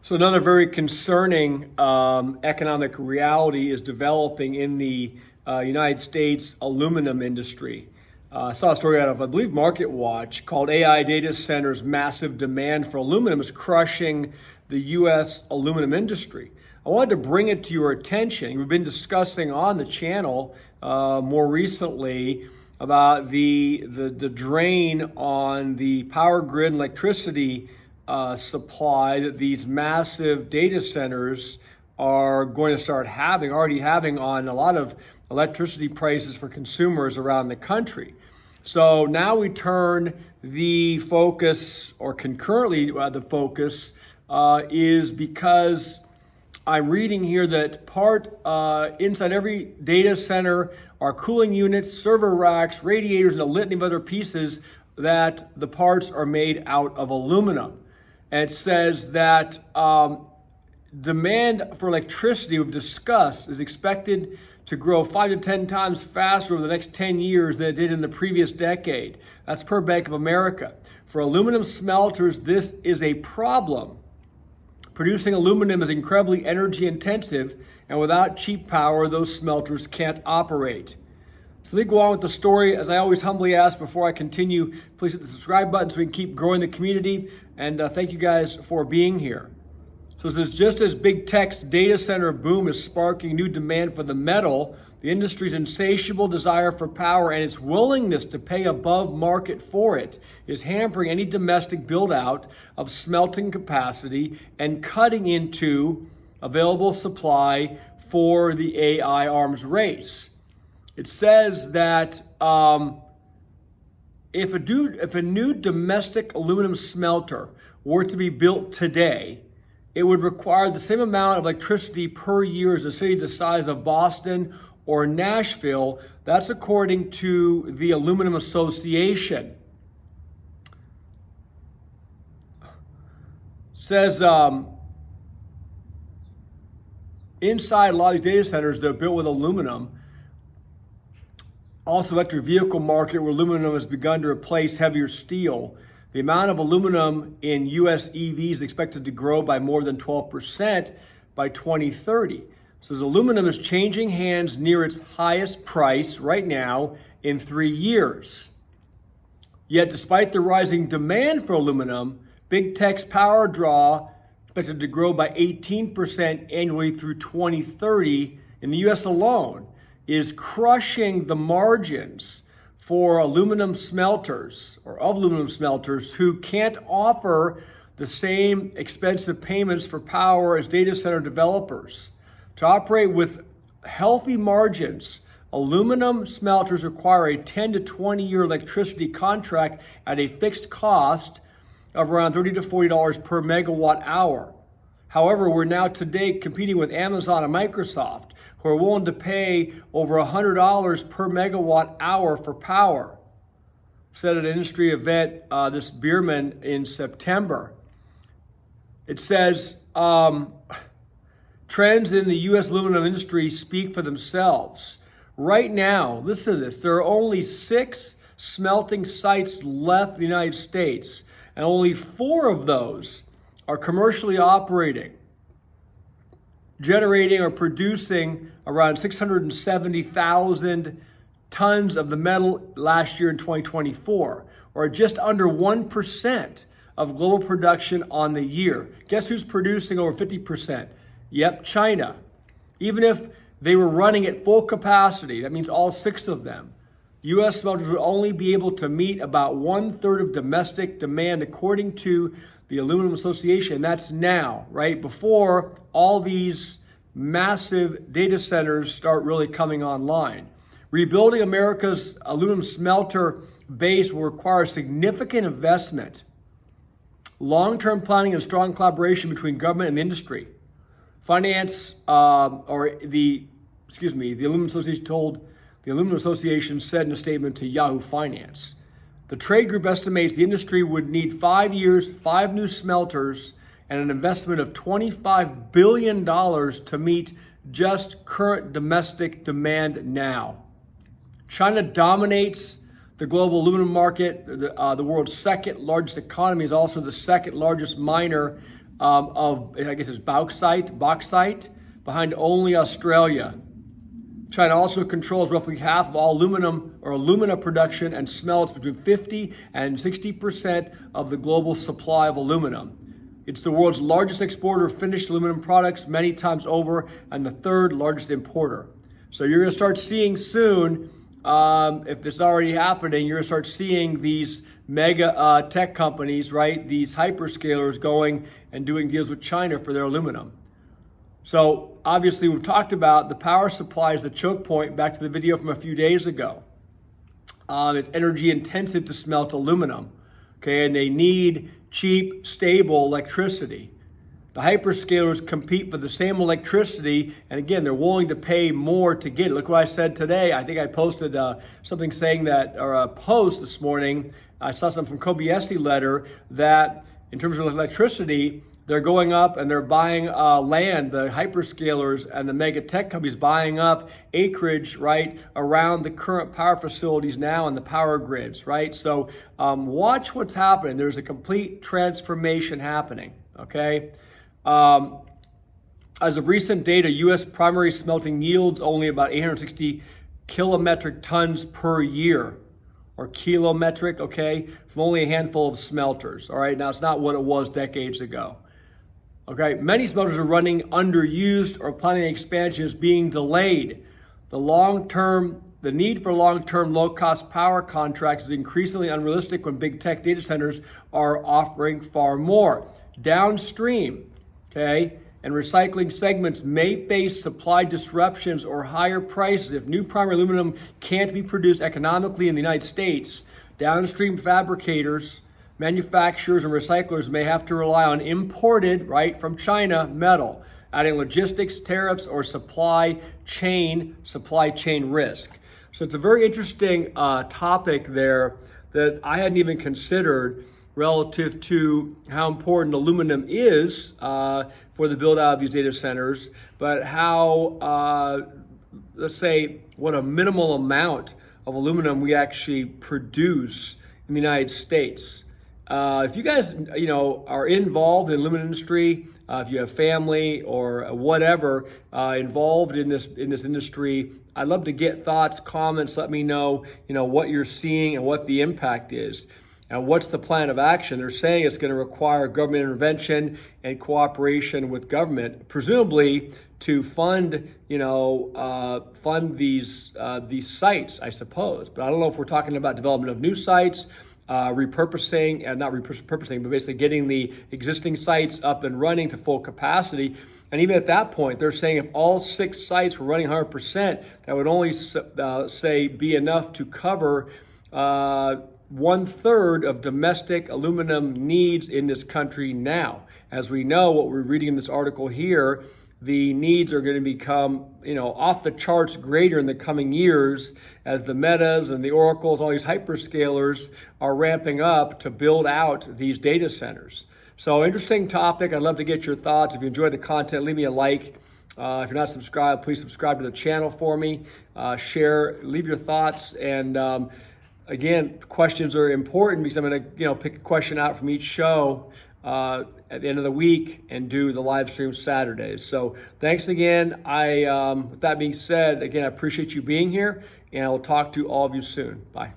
So another very concerning economic reality is developing in the United States aluminum industry. I saw a story out of, I believe, Market Watch called AI Data Centers Massive Demand for Aluminum is Crushing the U.S. Aluminum Industry. I wanted to bring it to your attention. We've been discussing on the channel more recently about the drain on the power grid and electricity supply that these massive data centers are going to start already having on a lot of electricity prices for consumers around the country. So now we turn the focus, or concurrently the focus, is because I'm reading here that inside every data center are cooling units, server racks, radiators, and a litany of other pieces that the parts are made out of aluminum. And it says that demand for electricity, we've discussed, is expected to grow 5 to 10 times faster over the next 10 years than it did in the previous decade. That's per Bank of America. For aluminum smelters, this is a problem. Producing aluminum is incredibly energy intensive, and without cheap power, those smelters can't operate. So let me go on with the story. As I always humbly ask before I continue, please hit the subscribe button so we can keep growing the community. And thank you guys for being here. So this just as big tech's data center boom is sparking new demand for the metal, the industry's insatiable desire for power and its willingness to pay above market for it is hampering any domestic build out of smelting capacity and cutting into available supply for the AI arms race. It says that if a new domestic aluminum smelter were to be built today, it would require the same amount of electricity per year as a city the size of Boston or Nashville. That's according to the Aluminum Association. Says inside a lot of these data centers, they're built with aluminum. Also, electric vehicle market where aluminum has begun to replace heavier steel. The amount of aluminum in U.S. EVs is expected to grow by more than 12% by 2030. So as aluminum is changing hands near its highest price right now in 3 years. Yet despite the rising demand for aluminum, big tech's power draw expected to grow by 18% annually through 2030 in the U.S. alone, is crushing the margins for aluminum smelters or of aluminum smelters who can't offer the same expensive payments for power as data center developers. To operate with healthy margins, aluminum smelters require a 10 to 20 year electricity contract at a fixed cost of around $30 to $40 per megawatt hour. However, we're now today competing with Amazon and Microsoft, who are willing to pay over $100 per megawatt hour for power. Said at an industry event, this Bierman in September. It says, trends in the U.S. aluminum industry speak for themselves. Right now, listen to this, there are only 6 smelting sites left in the United States, and only 4 of those are commercially operating, generating or producing around 670,000 tons of the metal last year in 2024, or just under 1% of global production on the year. Guess who's producing over 50%? Yep, China. Even if they were running at full capacity, that means all 6 of them, U.S. smelters would only be able to meet about 1/3 of domestic demand, according to the Aluminum Association. That's now, right? Before all these massive data centers start really coming online. Rebuilding America's aluminum smelter base will require significant investment, long-term planning, and strong collaboration between government and industry. The Aluminum Association told the Aluminum Association said in a statement to Yahoo Finance. The trade group estimates the industry would need 5 years, 5 new smelters, and an investment of $25 billion to meet just current domestic demand now. China dominates the global aluminum market. The world's second largest economy, is also the second largest miner of, I guess it's bauxite, behind only Australia. China also controls roughly half of all aluminum or alumina production and smelts between 50 and 60% of the global supply of aluminum. It's the world's largest exporter of finished aluminum products many times over and the third largest importer. So you're going to start seeing soon, if this is already happening, you're going to start seeing these mega tech companies, right? These hyperscalers going and doing deals with China for their aluminum. So obviously we've talked about the power supply is the choke point, back to the video from a few days ago. It's energy intensive to smelt aluminum, okay? And they need cheap, stable electricity. The hyperscalers compete for the same electricity, and again, they're willing to pay more to get it. Look what I said today. I think I posted something saying that, or a post this morning. I saw something from Kobayashi letter that in terms of electricity, they're going up and they're buying land, the hyperscalers and the mega tech companies buying up acreage, right, around the current power facilities now and the power grids, right? So watch what's happening. There's a complete transformation happening, okay? As of recent data, U.S. primary smelting yields only about 860 kilometric tons per year, or kilometric, okay, from only a handful of smelters, all right? Now, it's not what it was decades ago. Okay, many smelters are running underused or planning expansion is being delayed. The need for long-term low-cost power contracts is increasingly unrealistic when big tech data centers are offering far more. Downstream, okay, and recycling segments may face supply disruptions or higher prices. If new primary aluminum can't be produced economically in the United States, downstream fabricators, manufacturers and recyclers may have to rely on imported, right, from China metal, adding logistics, tariffs, or supply chain risk. So it's a very interesting topic there that I hadn't even considered relative to how important aluminum is for the build out of these data centers, but how, let's say, what a minimal amount of aluminum we actually produce in the United States. If you guys, are involved in the aluminum industry, if you have family or whatever involved in this industry, I'd love to get thoughts, comments. Let me know, what you're seeing and what the impact is, and what's the plan of action. They're saying it's going to require government intervention and cooperation with government, presumably to fund, fund these sites, I suppose. But I don't know if we're talking about development of new sites. Not repurposing, but basically getting the existing sites up and running to full capacity. And even at that point, they're saying if all 6 sites were running 100%, that would only be enough to cover 1/3 of domestic aluminum needs in this country now. As we know, what we're reading in this article here, the needs are going to become, off the charts greater in the coming years as the Metas and the Oracles, all these hyperscalers are ramping up to build out these data centers. So interesting topic. I'd love to get your thoughts. If you enjoyed the content, leave me a like. If you're not subscribed, please subscribe to the channel for me. Share, leave your thoughts. And again, questions are important because I'm going to, pick a question out from each show at the end of the week and do the live stream Saturdays. So thanks again. With that being said, again, I appreciate you being here, and I will talk to all of you soon. Bye.